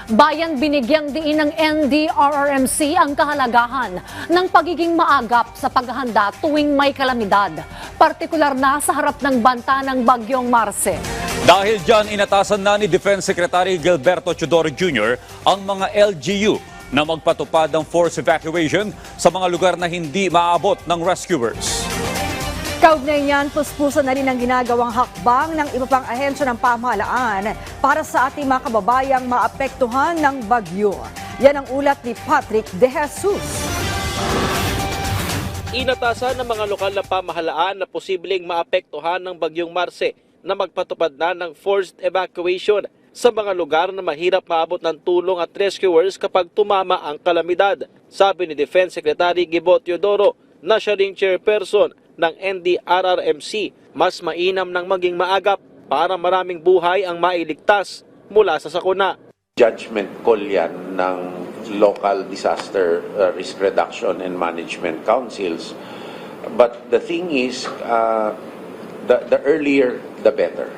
Bayan binigyang diin ng NDRRMC ang kahalagahan ng pagiging maagap sa paghahanda tuwing may kalamidad, partikular na sa harap ng banta ng Bagyong Marce. Dahil dyan, inatasan na ni Defense Secretary Gilberto Chodoro Jr. ang mga LGU na magpatupad ng force evacuation sa mga lugar na hindi maaabot ng rescuers. Kaugnay niyan, puspusan na rin ang ginagawang hakbang ng iba pang ahensya ng pamahalaan para sa ating mga kababayang maapektuhan ng bagyo. Yan ang ulat ni Patrick De Jesus. Inatasan ng mga lokal na pamahalaan na posibleng maapektuhan ng Bagyong Marce na magpatupad na ng forced evacuation sa mga lugar na mahirap maabot ng tulong at rescuers kapag tumama ang kalamidad. Sabi ni Defense Secretary Gibo Teodoro na siya ring chairperson ng NDRRMC, mas mainam ng maging maagap para maraming buhay ang mailigtas mula sa sakuna. Judgment call yan ng local disaster risk reduction and management councils. But the thing is, the earlier the better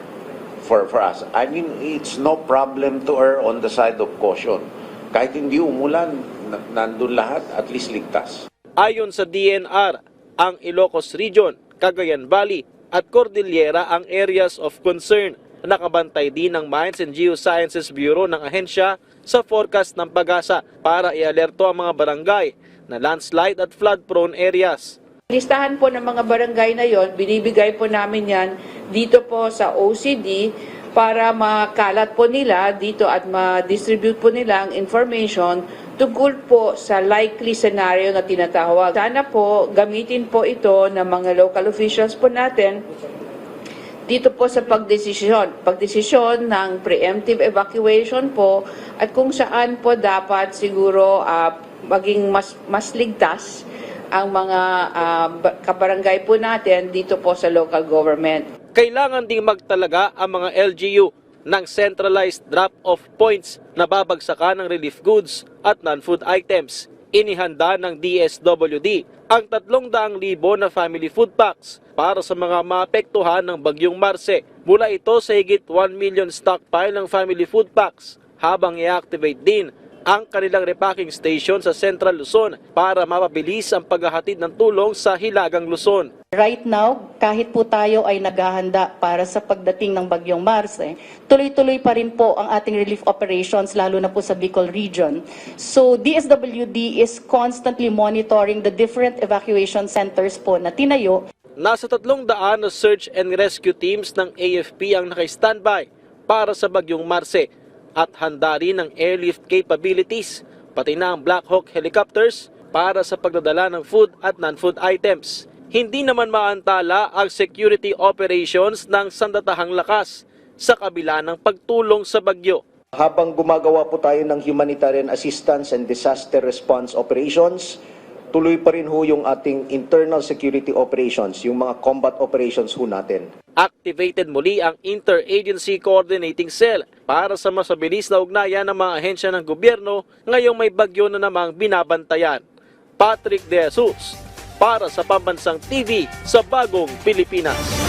for us. I mean, it's no problem to err on the side of caution. Kahit hindi umulan, nandun lahat, at least ligtas. Ayon sa DNR, ang Ilocos Region, Cagayan Valley at Cordillera ang areas of concern. Nakabantay din ng Mines and Geosciences Bureau ng ahensya sa forecast ng Pag-asa para i-alerto ang mga barangay na landslide at flood-prone areas. Listahan po ng mga barangay na yon, binibigay po namin yan dito po sa OCD para makalat po nila dito at ma-distribute po nila ang information tungkol po sa likely scenario na tinatawag. Sana po gamitin po ito ng mga local officials po natin dito po sa pagdesisyon ng preemptive evacuation po at kung saan po dapat siguro maging mas ligtas ang mga kabarangay po natin dito po sa local government. Kailangan ding magtalaga ang mga LGU ng centralized drop-off points na babagsakan ng relief goods at non-food items. Inihanda ng DSWD ang 300,000 na family food packs para sa mga maapektuhan ng Bagyong Marce. Mula ito sa higit 1 million stockpile ng family food packs habang i-activate din ang kanilang repacking station sa Central Luzon para mapabilis ang paghahatid ng tulong sa Hilagang Luzon. Right now, kahit po tayo ay naghahanda para sa pagdating ng Bagyong Marce, tuloy-tuloy pa rin po ang ating relief operations, lalo na po sa Bicol region. So DSWD is constantly monitoring the different evacuation centers po na tinayo. Nasa 300 na search and rescue teams ng AFP ang naka-standby para sa Bagyong Marce at handa rin ng airlift capabilities, pati na ang Black Hawk helicopters para sa pagdadala ng food at non-food items. Hindi naman maantala ang security operations ng sandatahang lakas sa kabila ng pagtulong sa bagyo. Habang gumagawa po tayo ng humanitarian assistance and disaster response operations, tuloy pa rin ho yung ating internal security operations, yung mga combat operations ho natin. Activated muli ang Interagency Coordinating Cell para sa mas mabilis na ugnayan ng mga ahensya ng gobyerno ngayong may bagyo na namang binabantayan. Patrick De Jesus para sa Pambansang TV sa Bagong Pilipinas.